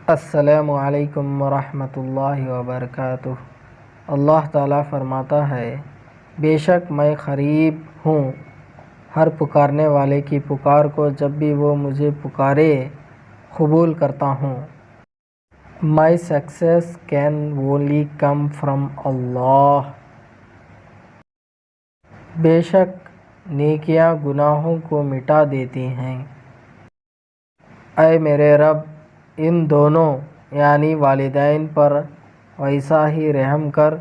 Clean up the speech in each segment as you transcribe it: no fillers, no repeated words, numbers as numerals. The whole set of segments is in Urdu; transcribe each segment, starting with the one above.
السلام علیکم ورحمۃ اللہ وبرکاتہ۔ اللہ تعالیٰ فرماتا ہے، بے شک میں قریب ہوں ہر پکارنے والے کی پکار کو، جب بھی وہ مجھے پکارے قبول کرتا ہوں۔ My success can only come from Allah۔ بے شک نیکیاں گناہوں کو مٹا دیتی ہیں۔ اے میرے رب، ان دونوں یعنی والدین پر ویسا ہی رحم کر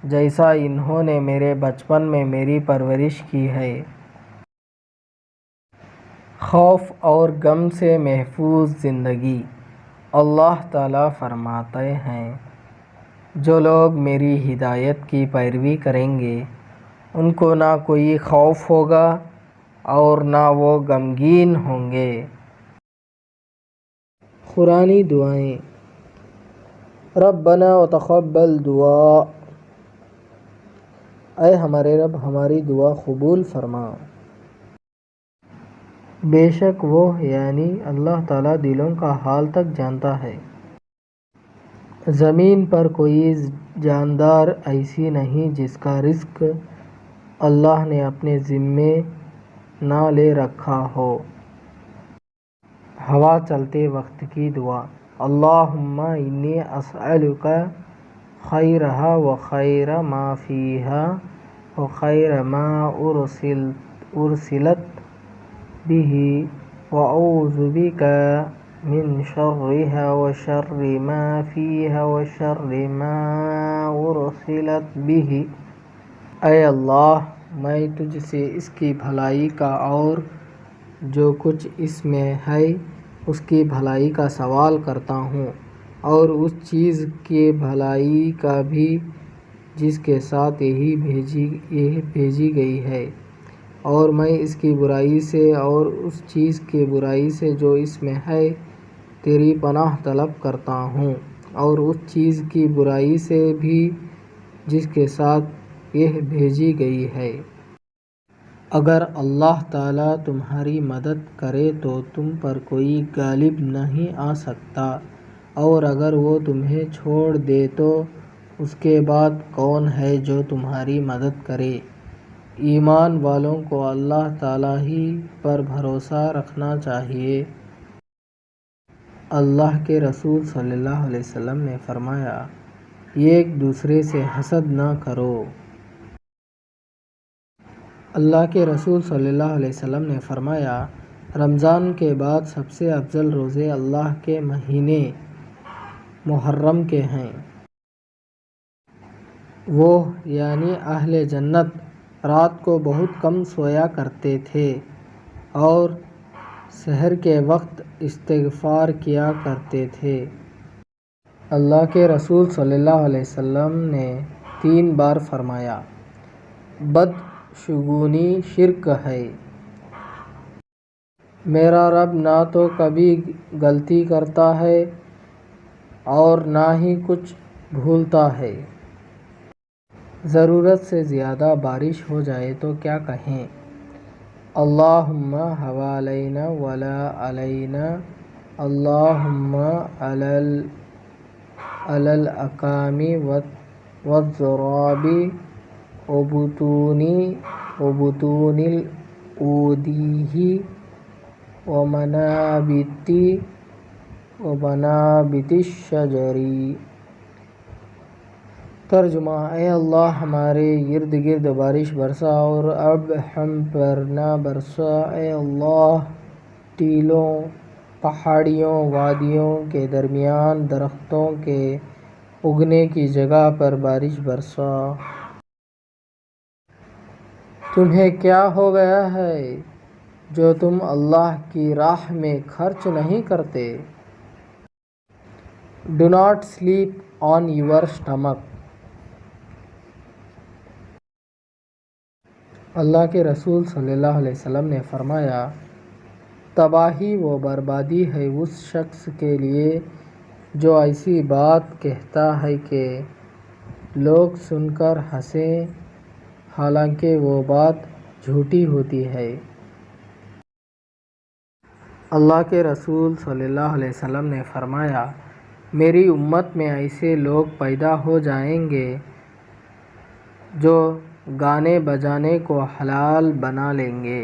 جیسا انہوں نے میرے بچپن میں میری پرورش کی ہے۔ خوف اور غم سے محفوظ زندگی۔ اللہ تعالیٰ فرماتے ہیں، جو لوگ میری ہدایت کی پیروی کریں گے ان کو نہ کوئی خوف ہوگا اور نہ وہ غمگین ہوں گے۔ قرآنی دعائیں۔ ربنا وتقبل دعا۔ اے ہمارے رب، ہماری دعا قبول فرما۔ بے شک وہ یعنی اللہ تعالیٰ دلوں کا حال تک جانتا ہے۔ زمین پر کوئی جاندار ایسی نہیں جس کا رزق اللہ نے اپنے ذمے نہ لے رکھا ہو۔ ہوا چلتے وقت کی دعا۔ اللہم انی اسألک خیرہا وخیر ما فیہا وخیر ما ارسلت بہ واعوذ بک من شرہا وشر ما فیہا وشر ما ارسلت بہ۔ اے اللہ، میں تجھ سے اس کی بھلائی کا اور جو کچھ اس میں ہے اس کی بھلائی کا سوال کرتا ہوں، اور اس چیز کی بھلائی کا بھی جس کے ساتھ یہ بھیجی گئی ہے، اور میں اس کی برائی سے اور اس چیز کی برائی سے جو اس میں ہے تیری پناہ طلب کرتا ہوں، اور اس چیز کی برائی سے بھی جس کے ساتھ یہ بھیجی گئی ہے۔ اگر اللہ تعالیٰ تمہاری مدد کرے تو تم پر کوئی غالب نہیں آ سکتا، اور اگر وہ تمہیں چھوڑ دے تو اس کے بعد کون ہے جو تمہاری مدد کرے؟ ایمان والوں کو اللہ تعالیٰ ہی پر بھروسہ رکھنا چاہیے۔ اللہ کے رسول صلی اللہ علیہ وسلم نے فرمایا، ایک دوسرے سے حسد نہ کرو۔ اللہ کے رسول صلی اللہ علیہ وسلم نے فرمایا، رمضان کے بعد سب سے افضل روزے اللہ کے مہینے محرم کے ہیں۔ وہ یعنی اہل جنت رات کو بہت کم سویا کرتے تھے اور سحر کے وقت استغفار کیا کرتے تھے۔ اللہ کے رسول صلی اللہ علیہ وسلم نے 3 بار فرمایا، بدشگونی شرک ہے۔ میرا رب نہ تو کبھی غلطی کرتا ہے اور نہ ہی کچھ بھولتا ہے۔ ضرورت سے زیادہ بارش ہو جائے تو کیا کہیں؟ اللہم حوالینہ ولا علینا، اللہم علی الاکام والضراب وبطون الأودیہ ومنابت الشجر۔ ترجمہ: اے اللہ، ہمارے ارد گرد بارش برسا اور اب ہم پر نہ برسا۔ اے اللہ، ٹیلوں، پہاڑیوں، وادیوں کے درمیان درختوں کے اگنے کی جگہ پر بارش برسا۔ تمہیں کیا ہو گیا ہے جو تم اللہ کی راہ میں خرچ نہیں کرتے؟ Do not sleep on your stomach۔ اللہ کے رسول صلی اللہ علیہ وسلم نے فرمایا، تباہی و بربادی ہے اس شخص کے لیے جو ایسی بات کہتا ہے کہ لوگ سن کر ہنسیں حالانکہ وہ بات جھوٹی ہوتی ہے۔ اللہ کے رسول صلی اللہ علیہ وسلم نے فرمایا، میری امت میں ایسے لوگ پیدا ہو جائیں گے جو گانے بجانے کو حلال بنا لیں گے۔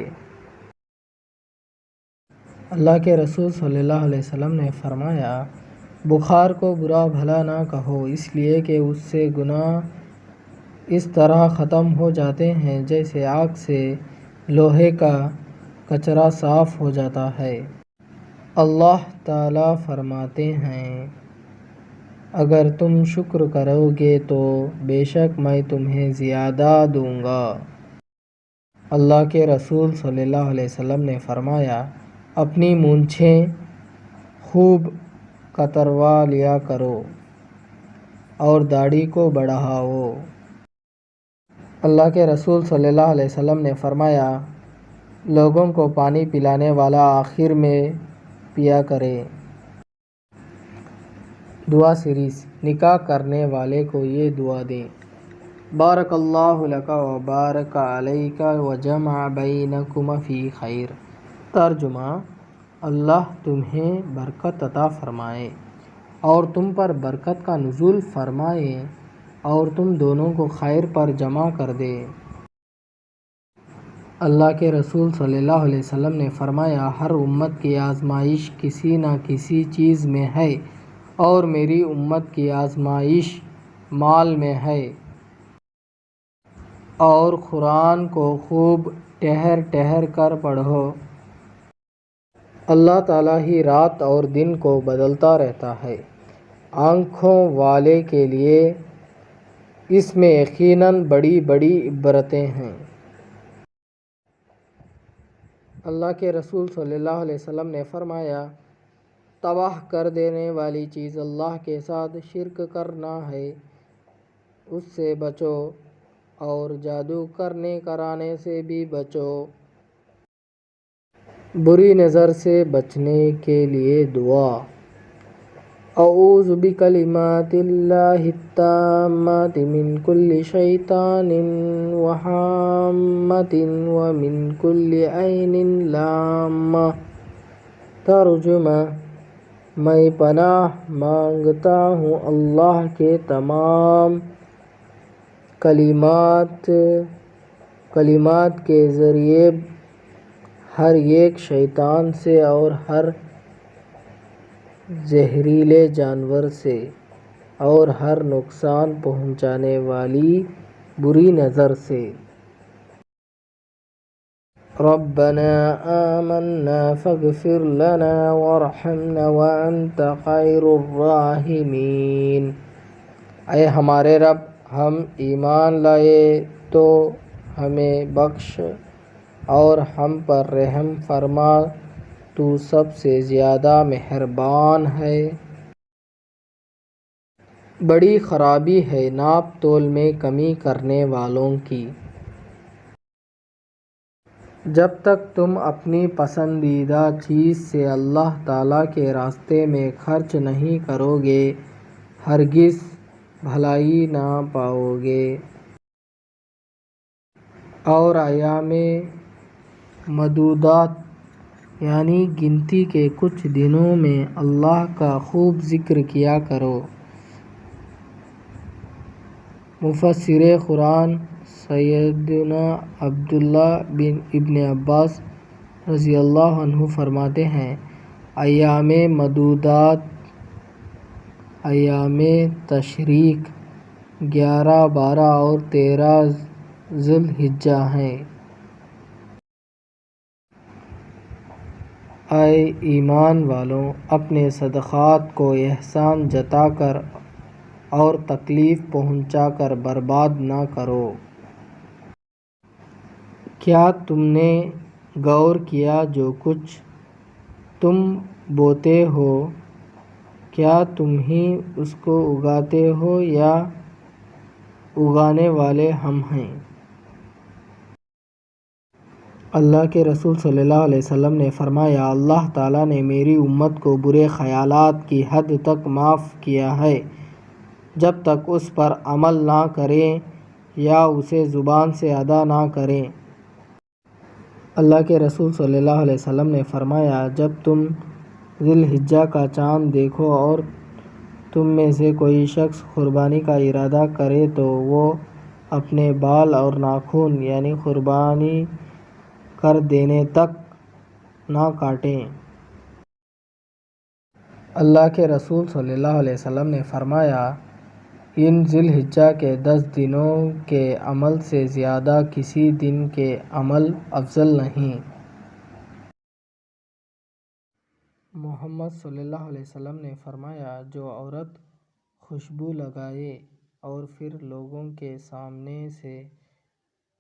اللہ کے رسول صلی اللہ علیہ وسلم نے فرمایا، بخار کو برا بھلا نہ کہو، اس لیے کہ اس سے گناہ اس طرح ختم ہو جاتے ہیں جیسے آگ سے لوہے کا کچرا صاف ہو جاتا ہے۔ اللہ تعالیٰ فرماتے ہیں، اگر تم شکر کرو گے تو بے شک میں تمہیں زیادہ دوں گا۔ اللہ کے رسول صلی اللہ علیہ وسلم نے فرمایا، اپنی مونچھیں خوب کتروا لیا کرو اور داڑھی کو بڑھاؤ۔ اللہ کے رسول صلی اللہ علیہ وسلم نے فرمایا، لوگوں کو پانی پلانے والا آخر میں پیا کرے۔ دعا سیریز۔ نکاح کرنے والے کو یہ دعا دیں، بارک اللہ لک و بارک علیک و جمع بینکما فی خیر۔ ترجمہ، اللہ تمہیں برکت عطا فرمائے اور تم پر برکت کا نزول فرمائے اور تم دونوں کو خیر پر جمع کر دے۔ اللہ کے رسول صلی اللہ علیہ وسلم نے فرمایا، ہر امت کی آزمائش کسی نہ کسی چیز میں ہے اور میری امت کی آزمائش مال میں ہے۔ اور قرآن کو خوب ٹھہر ٹھہر کر پڑھو۔ اللہ تعالیٰ ہی رات اور دن کو بدلتا رہتا ہے۔ آنکھوں والے کے لیے اس میں یقیناً بڑی بڑی عبرتیں ہیں۔ اللہ کے رسول صلی اللہ علیہ وسلم نے فرمایا، تباہ کر دینے والی چیز اللہ کے ساتھ شرک کرنا ہے، اس سے بچو اور جادو کرنے کرانے سے بھی بچو۔ بری نظر سے بچنے کے لیے دعا، اعوذ بکلمات اللہ التامات من کل شیطان وہامۃ ومن کل عین لامہ۔ ترجمہ، میں پناہ مانگتا ہوں اللہ کے تمام کلمات کے ذریعے ہر ایک شیطان سے اور ہر زہریلے جانور سے اور ہر نقصان پہنچانے والی بری نظر سے۔ ربنا آمنا فاغفر لنا وارحمنا وانت خیر الراحمین۔ اے ہمارے رب، ہم ایمان لائے تو ہمیں بخش اور ہم پر رحم فرما، تو سب سے زیادہ مہربان ہے۔ بڑی خرابی ہے ناپ تول میں کمی کرنے والوں کی۔ جب تک تم اپنی پسندیدہ چیز سے اللہ تعالیٰ کے راستے میں خرچ نہیں کرو گے، ہرگز بھلائی نہ پاؤ گے۔ اور ایام معدودات یعنی گنتی کے کچھ دنوں میں اللہ کا خوب ذکر کیا کرو۔ مفسر قرآن سیدنا عبداللہ ابن عباس رضی اللہ عنہ فرماتے ہیں، ایام معدودات ایام تشریق 11، 12 اور 13 ذی الحجہ ہیں۔ اے ایمان والو، اپنے صدقات کو احسان جتا کر اور تکلیف پہنچا کر برباد نہ کرو۔ کیا تم نے غور کیا جو کچھ تم بوتے ہو، کیا تم ہی اس کو اگاتے ہو یا اگانے والے ہم ہیں؟ اللہ کے رسول صلی اللہ علیہ وسلم نے فرمایا، اللہ تعالیٰ نے میری امت کو برے خیالات کی حد تک معاف کیا ہے جب تک اس پر عمل نہ کریں یا اسے زبان سے ادا نہ کریں۔ اللہ کے رسول صلی اللہ علیہ وسلم نے فرمایا، جب تم ذی الحجہ کا چاند دیکھو اور تم میں سے کوئی شخص قربانی کا ارادہ کرے تو وہ اپنے بال اور ناخن یعنی قربانی کر دینے تک نہ کاٹیں۔ اللہ کے رسول صلی اللہ علیہ وسلم نے فرمایا، ان ذی الحجہ کے 10 دنوں کے عمل سے زیادہ کسی دن کے عمل افضل نہیں۔ محمد صلی اللہ علیہ وسلم نے فرمایا، جو عورت خوشبو لگائے اور پھر لوگوں کے سامنے سے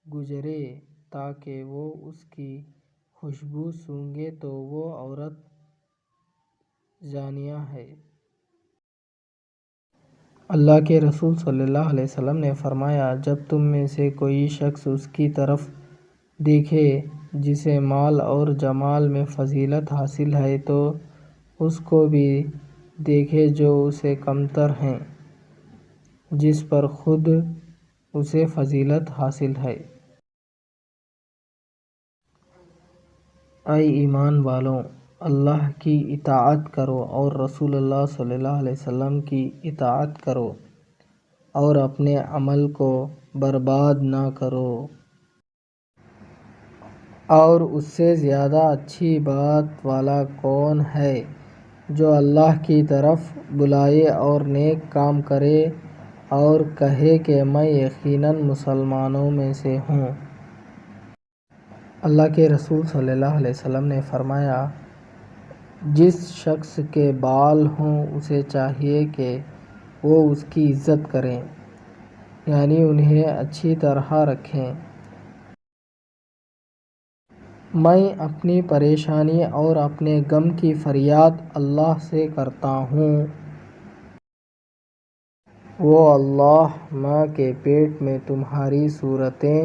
گزرے تاکہ وہ اس کی خوشبو سونگھے تو وہ عورت زانیہ ہے۔ اللہ کے رسول صلی اللہ علیہ وسلم نے فرمایا، جب تم میں سے کوئی شخص اس کی طرف دیکھے جسے مال اور جمال میں فضیلت حاصل ہے تو اس کو بھی دیکھے جو اسے کمتر ہیں، جس پر خود اسے فضیلت حاصل ہے۔ اے ایمان والو، اللہ کی اطاعت کرو اور رسول اللہ صلی اللہ علیہ وسلم کی اطاعت کرو اور اپنے عمل کو برباد نہ کرو۔ اور اس سے زیادہ اچھی بات والا کون ہے جو اللہ کی طرف بلائے اور نیک کام کرے اور کہے کہ میں یقیناً مسلمانوں میں سے ہوں۔ اللہ کے رسول صلی اللہ علیہ وسلم نے فرمایا، جس شخص کے بال ہوں اسے چاہیے کہ وہ اس کی عزت کریں، یعنی انہیں اچھی طرح رکھیں۔ میں اپنی پریشانی اور اپنے غم کی فریاد اللہ سے کرتا ہوں۔ وہ اللہ ماں کے پیٹ میں تمہاری صورتیں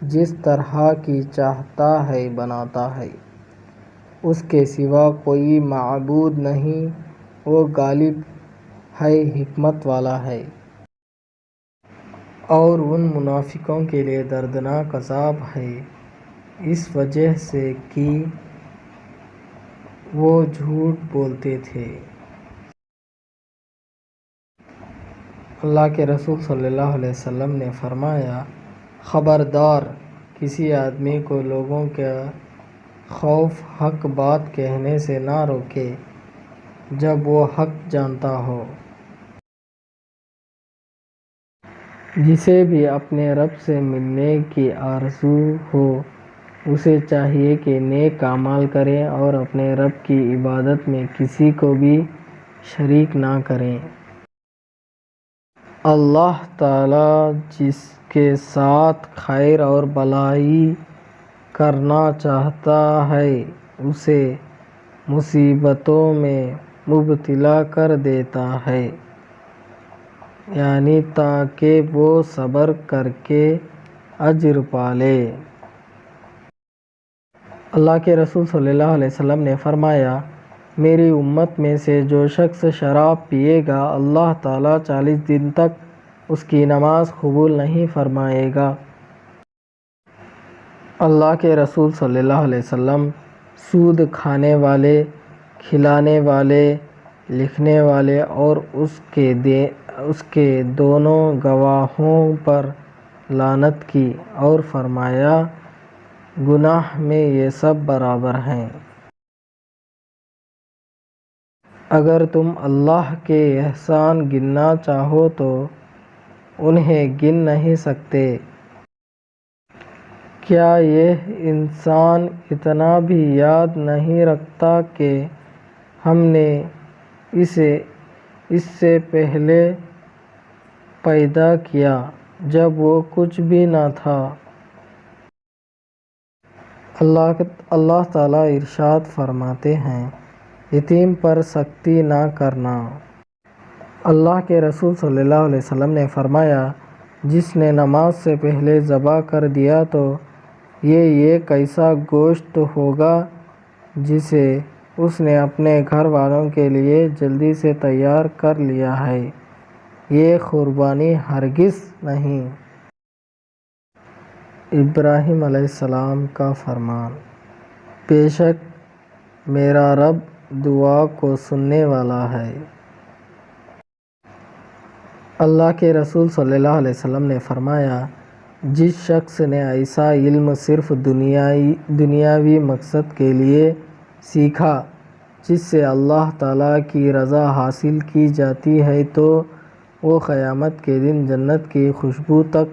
جس طرح کی چاہتا ہے بناتا ہے، اس کے سوا کوئی معبود نہیں، وہ غالب ہے، حکمت والا ہے۔ اور ان منافقوں کے لیے دردناک عذاب ہے، اس وجہ سے کہ وہ جھوٹ بولتے تھے۔ اللہ کے رسول صلی اللہ علیہ وسلم نے فرمایا، خبردار، کسی آدمی کو لوگوں کا خوف حق بات کہنے سے نہ روکے جب وہ حق جانتا ہو۔ جسے بھی اپنے رب سے ملنے کی آرزو ہو اسے چاہیے کہ نیک اعمال کرے اور اپنے رب کی عبادت میں کسی کو بھی شریک نہ کرے۔ اللہ تعالیٰ جس کے ساتھ خیر اور بھلائی کرنا چاہتا ہے اسے مصیبتوں میں مبتلا کر دیتا ہے، یعنی تاکہ وہ صبر کر کے اجر پالے۔ اللہ کے رسول صلی اللہ علیہ وسلم نے فرمایا، میری امت میں سے جو شخص شراب پیے گا اللہ تعالیٰ 40 دن تک اس کی نماز قبول نہیں فرمائے گا۔ اللہ کے رسول صلی اللہ علیہ وسلم سود کھانے والے، کھلانے والے، لکھنے والے اور اس کے دونوں گواہوں پر لعنت کی اور فرمایا، گناہ میں یہ سب برابر ہیں۔ اگر تم اللہ کے احسان گننا چاہو تو انہیں گن نہیں سکتے۔ کیا یہ انسان اتنا بھی یاد نہیں رکھتا کہ ہم نے اسے اس سے پہلے پیدا کیا جب وہ کچھ بھی نہ تھا۔ اللہ تعالیٰ ارشاد فرماتے ہیں، یتیم پر سختی نہ کرنا۔ اللہ کے رسول صلی اللہ علیہ وسلم نے فرمایا، جس نے نماز سے پہلے ذبح کر دیا تو یہ ایک ایسا گوشت ہوگا جسے اس نے اپنے گھر والوں کے لیے جلدی سے تیار کر لیا ہے، یہ قربانی ہرگز نہیں۔ ابراہیم علیہ السلام کا فرمان، بے شک میرا رب دعا کو سننے والا ہے۔ اللہ کے رسول صلی اللہ علیہ وسلم نے فرمایا، جس شخص نے ایسا علم صرف دنیاوی مقصد کے لیے سیکھا جس سے اللہ تعالیٰ کی رضا حاصل کی جاتی ہے، تو وہ قیامت کے دن جنت کی خوشبو تک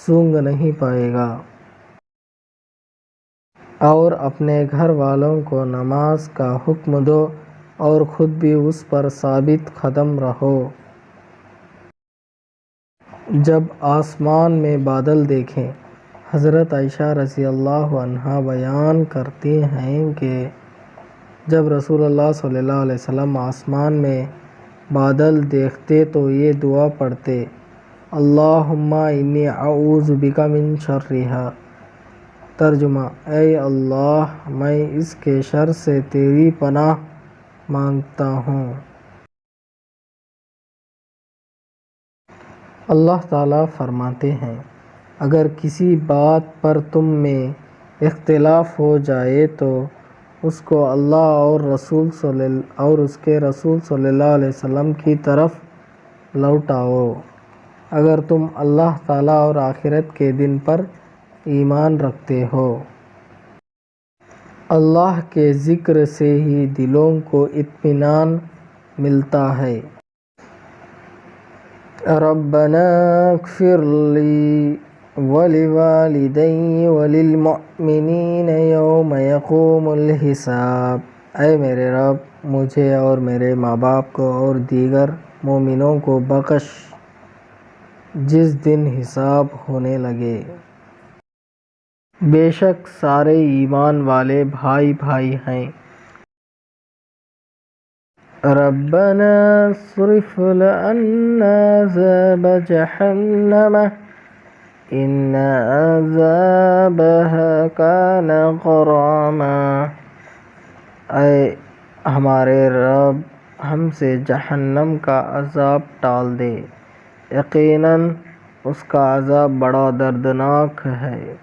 سونگھ نہیں پائے گا۔ اور اپنے گھر والوں کو نماز کا حکم دو اور خود بھی اس پر ثابت قدم رہو۔ جب آسمان میں بادل دیکھیں، حضرت عائشہ رضی اللہ عنہا بیان کرتی ہیں کہ جب رسول اللہ صلی اللہ علیہ وسلم آسمان میں بادل دیکھتے تو یہ دعا پڑھتے، اللہم انی اعوذ بک من شرھا۔ ترجمہ: اے اللہ، میں اس کے شر سے تیری پناہ مانگتا ہوں۔ اللہ تعالیٰ فرماتے ہیں، اگر کسی بات پر تم میں اختلاف ہو جائے تو اس کو اللہ اور اس کے رسول صلی اللہ علیہ وسلم کی طرف لوٹاؤ۔ اگر تم اللہ تعالیٰ اور آخرت کے دن پر ایمان رکھتے ہو۔ اللہ کے ذکر سے ہی دلوں کو اطمینان ملتا ہے۔ ربنا اغفر لی ولوالدی وللمؤمنین یوم یقوم الحساب۔ اے میرے رب، مجھے اور میرے ماں باپ کو اور دیگر مومنوں کو بخش جس دن حساب ہونے لگے۔ بے شک سارے ایمان والے بھائی بھائی ہیں۔ ربنا اصرف عنا عذاب جہنم ان عذابها کان غراما۔ اے ہمارے رب، ہم سے جہنم کا عذاب ٹال دے، یقیناً اس کا عذاب بڑا دردناک ہے۔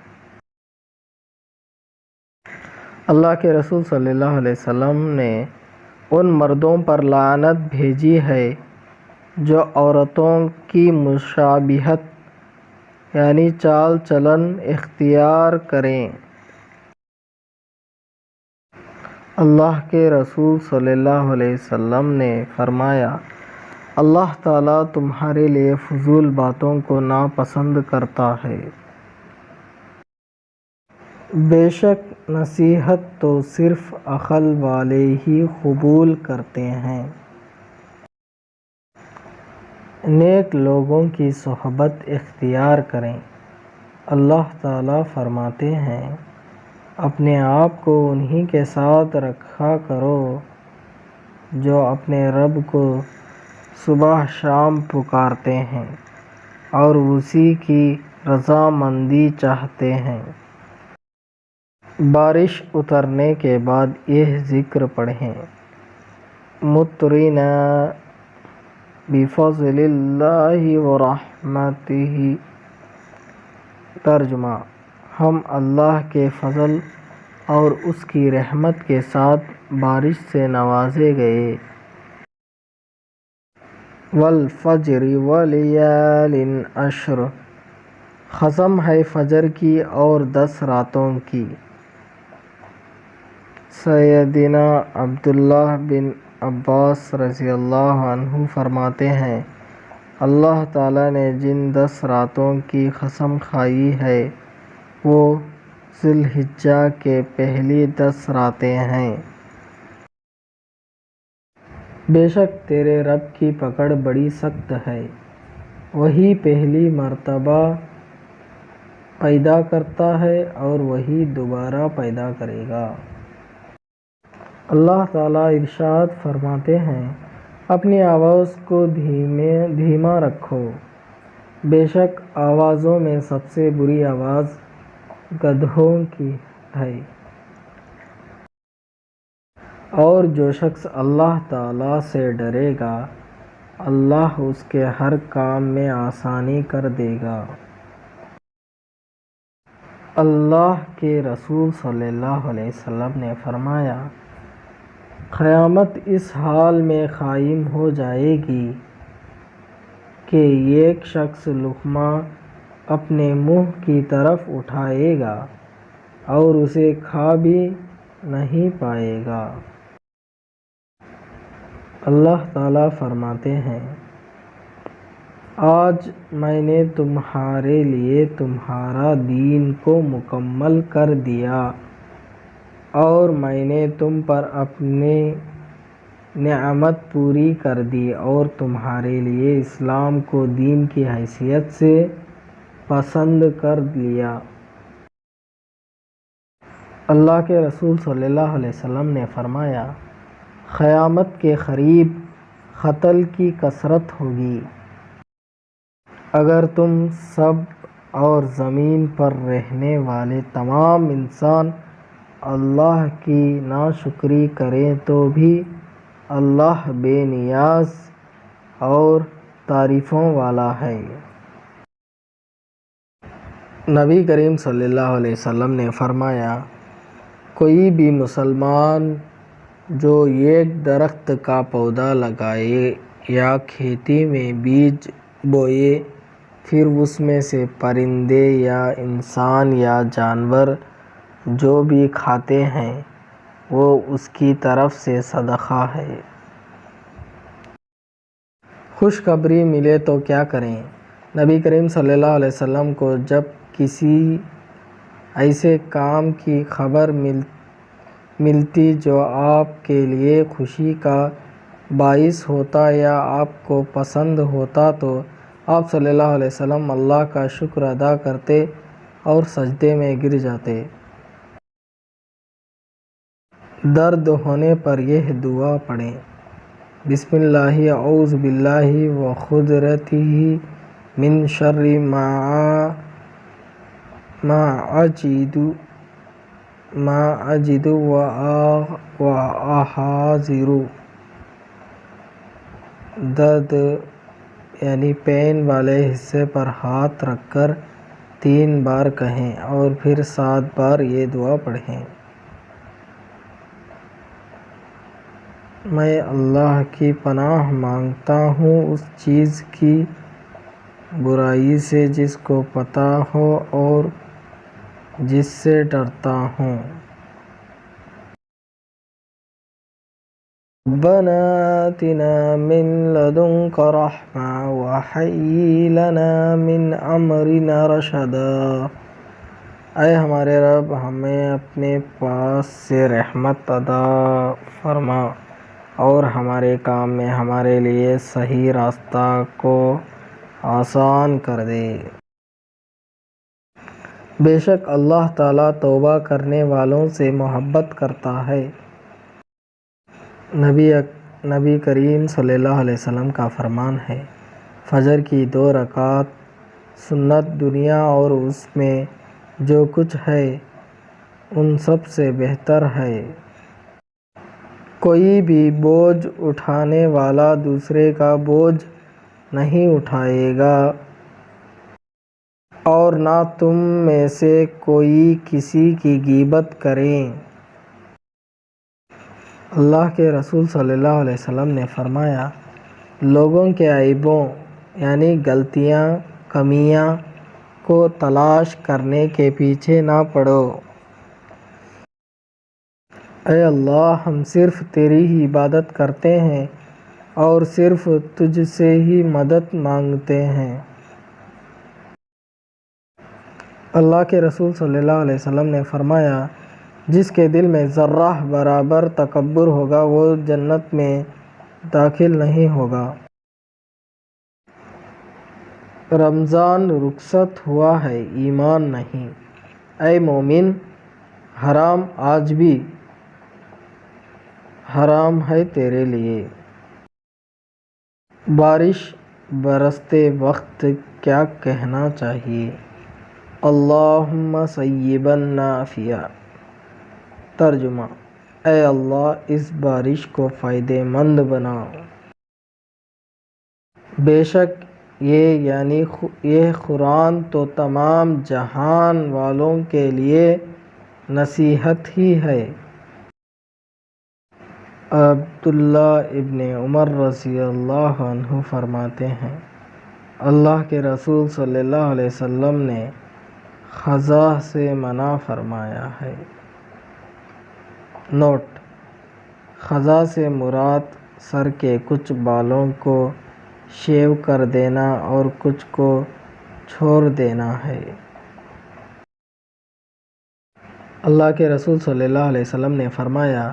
اللہ کے رسول صلی اللہ علیہ وسلم نے ان مردوں پر لعنت بھیجی ہے جو عورتوں کی مشابہت یعنی چال چلن اختیار کریں۔ اللہ کے رسول صلی اللہ علیہ وسلم نے فرمایا، اللہ تعالیٰ تمہارے لیے فضول باتوں کو ناپسند کرتا ہے۔ بے شک نصیحت تو صرف عقل والے ہی قبول کرتے ہیں۔ نیک لوگوں کی صحبت اختیار کریں۔ اللہ تعالیٰ فرماتے ہیں، اپنے آپ کو انہی کے ساتھ رکھا کرو جو اپنے رب کو صبح شام پکارتے ہیں اور اسی کی رضامندی چاہتے ہیں۔ بارش اترنے کے بعد یہ ذکر پڑھیں، مطرنا بفضل اللہ ورحمتہ۔ ترجمہ: ہم اللہ کے فضل اور اس کی رحمت کے ساتھ بارش سے نوازے گئے۔ والفجر ولیال عشر۔ قسم ہے فجر کی اور 10 راتوں کی۔ سیدنا عبداللہ بن عباس رضی اللہ عنہ فرماتے ہیں، اللہ تعالیٰ نے جن 10 راتوں کی قسم کھائی ہے وہ ذی الحجہ کے پہلی 10 راتیں ہیں۔ بے شک تیرے رب کی پکڑ بڑی سخت ہے، وہی پہلی مرتبہ پیدا کرتا ہے اور وہی دوبارہ پیدا کرے گا۔ اللہ تعالیٰ ارشاد فرماتے ہیں، اپنی آواز کو دھیما رکھو، بے شک آوازوں میں سب سے بری آواز گدھوں کی ہے۔ اور جو شخص اللہ تعالیٰ سے ڈرے گا، اللہ اس کے ہر کام میں آسانی کر دے گا۔ اللہ کے رسول صلی اللہ علیہ وسلم نے فرمایا، قیامت اس حال میں قائم ہو جائے گی کہ ایک شخص لقمہ اپنے منہ کی طرف اٹھائے گا اور اسے کھا بھی نہیں پائے گا۔ اللہ تعالیٰ فرماتے ہیں، آج میں نے تمہارے لیے تمہارا دین کو مکمل کر دیا اور میں نے تم پر اپنی نعمت پوری کر دی اور تمہارے لیے اسلام کو دین کی حیثیت سے پسند کر لیا۔ اللہ کے رسول صلی اللہ علیہ وسلم نے فرمایا، قیامت کے قریب قتل کی کثرت ہوگی۔ اگر تم سب اور زمین پر رہنے والے تمام انسان اللہ کی ناشکری کریں تو بھی اللہ بے نیاز اور تعریفوں والا ہے۔ نبی کریم صلی اللہ علیہ وسلم نے فرمایا، کوئی بھی مسلمان جو ایک درخت کا پودا لگائے یا کھیتی میں بیج بوئے، پھر اس میں سے پرندے یا انسان یا جانور جو بھی کھاتے ہیں وہ اس کی طرف سے صدقہ ہے۔ خوشخبری ملے تو کیا کریں؟ نبی کریم صلی اللہ علیہ وسلم کو جب کسی ایسے کام کی خبر ملتی جو آپ کے لیے خوشی کا باعث ہوتا یا آپ کو پسند ہوتا تو آپ صلی اللہ علیہ وسلم اللہ کا شکر ادا کرتے اور سجدے میں گر جاتے۔ درد ہونے پر یہ دعا پڑھیں، بسم اللہ اعوذ باللہ وقدرتہ من شر ما اجد واحاذر۔ درد یعنی پین والے حصے پر ہاتھ رکھ کر 3 بار کہیں اور پھر 7 بار یہ دعا پڑھیں، میں اللہ کی پناہ مانگتا ہوں اس چیز کی برائی سے جس کو پتہ ہو اور جس سے ڈرتا ہوں۔ ربنا آتنا من لدنک رحمہ وہیئ لنا من امرنا رشدا۔ اے ہمارے رب، ہمیں اپنے پاس سے رحمت عطا فرما اور ہمارے کام میں ہمارے لیے صحیح راستہ کو آسان کر دے۔ بے شک اللہ تعالیٰ توبہ کرنے والوں سے محبت کرتا ہے۔ نبی کریم صلی اللہ علیہ وسلم کا فرمان ہے، فجر کی 2 رکعات سنت دنیا اور اس میں جو کچھ ہے ان سب سے بہتر ہے۔ کوئی بھی بوجھ اٹھانے والا دوسرے کا بوجھ نہیں اٹھائے گا اور نہ تم میں سے کوئی کسی کی غیبت کرے۔ اللہ کے رسول صلی اللہ علیہ وسلم نے فرمایا، لوگوں کے عیبوں یعنی غلطیاں کمیاں کو تلاش کرنے کے پیچھے نہ پڑو۔ اے اللہ، ہم صرف تیری ہی عبادت کرتے ہیں اور صرف تجھ سے ہی مدد مانگتے ہیں۔ اللہ کے رسول صلی اللہ علیہ وسلم نے فرمایا، جس کے دل میں ذرہ برابر تکبر ہوگا وہ جنت میں داخل نہیں ہوگا۔ رمضان رخصت ہوا ہے، ایمان نہیں۔ اے مومن، حرام آج بھی حرام ہے تیرے لیے۔ بارش برستے وقت کیا کہنا چاہیے؟ اللہم صیبا نافعا۔ ترجمہ، اے اللہ اس بارش کو فائدہ مند بنا۔ بے شک یہ قرآن تو تمام جہان والوں کے لیے نصیحت ہی ہے۔ عبداللہ ابن عمر رضی اللہ عنہ فرماتے ہیں، اللہ کے رسول صلی اللہ علیہ وسلم نے خزاں سے منع فرمایا ہے۔ نوٹ: خزاں سے مراد سر کے کچھ بالوں کو شیو کر دینا اور کچھ کو چھوڑ دینا ہے۔ اللہ کے رسول صلی اللہ علیہ وسلم نے فرمایا،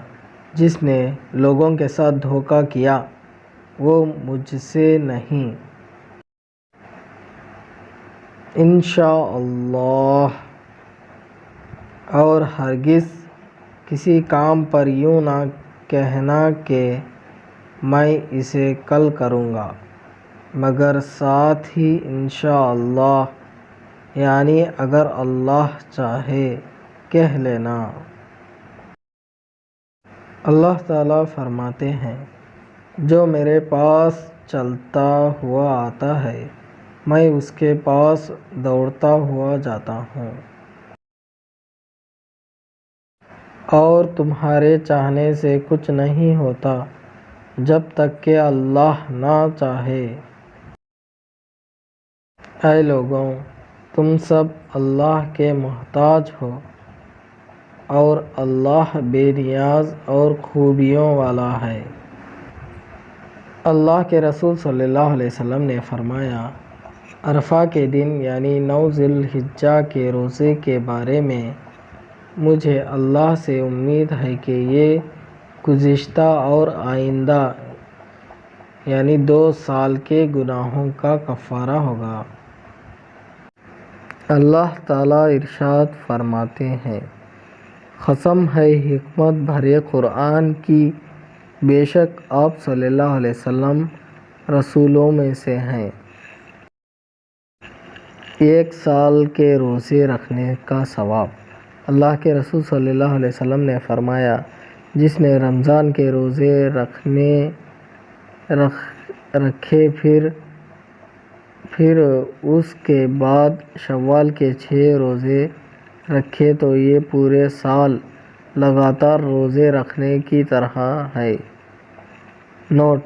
جس نے لوگوں کے ساتھ دھوکہ کیا وہ مجھ سے نہیں۔ انشاءاللہ۔ اور ہرگز کسی کام پر یوں نہ کہنا کہ میں اسے کل کروں گا، مگر ساتھ ہی انشاءاللہ یعنی اگر اللہ چاہے کہہ لینا۔ اللہ تعالیٰ فرماتے ہیں، جو میرے پاس چلتا ہوا آتا ہے میں اس کے پاس دوڑتا ہوا جاتا ہوں، اور تمہارے چاہنے سے کچھ نہیں ہوتا جب تک کہ اللہ نہ چاہے۔ اے لوگوں، تم سب اللہ کے محتاج ہو، اور اللہ بے نیاز اور خوبیوں والا ہے۔ اللہ کے رسول صلی اللہ علیہ وسلم نے فرمایا، عرفہ کے دن یعنی 9 ذی الحجہ کے روزے کے بارے میں مجھے اللہ سے امید ہے کہ یہ گزشتہ اور آئندہ یعنی 2 سال کے گناہوں کا کفارہ ہوگا۔ اللہ تعالیٰ ارشاد فرماتے ہیں، قسم ہے حکمت بھرے قرآن کی، بے شک آپ صلی اللہ علیہ وسلم رسولوں میں سے ہیں۔ 1 سال کے روزے رکھنے کا ثواب۔ اللہ کے رسول صلی اللہ علیہ وسلم نے فرمایا، جس نے رمضان کے روزے رکھے پھر اس کے بعد شوال کے 6 روزے رکھے تو یہ پورے سال لگاتار روزے رکھنے کی طرح ہے۔ نوٹ: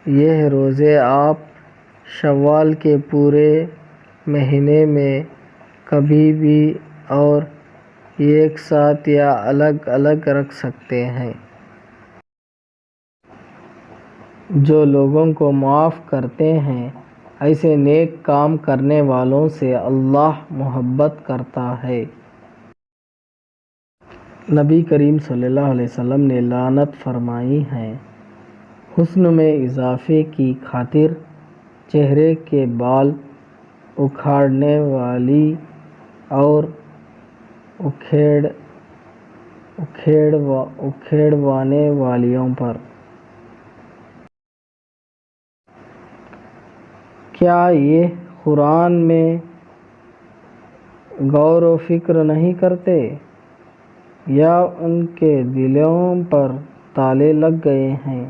یہ روزے آپ شوال کے پورے مہینے میں کبھی بھی اور ایک ساتھ یا الگ الگ رکھ سکتے ہیں۔ جو لوگوں کو معاف کرتے ہیں، ایسے نیک کام کرنے والوں سے اللہ محبت کرتا ہے۔ نبی کریم صلی اللہ علیہ وسلم نے لعنت فرمائی ہے، حسن میں اضافے کی خاطر چہرے کے بال اکھاڑنے والی اور اکھیڑوانے والیوں پر۔ کیا یہ قرآن میں غور و فکر نہیں کرتے، یا ان کے دلوں پر تالے لگ گئے ہیں؟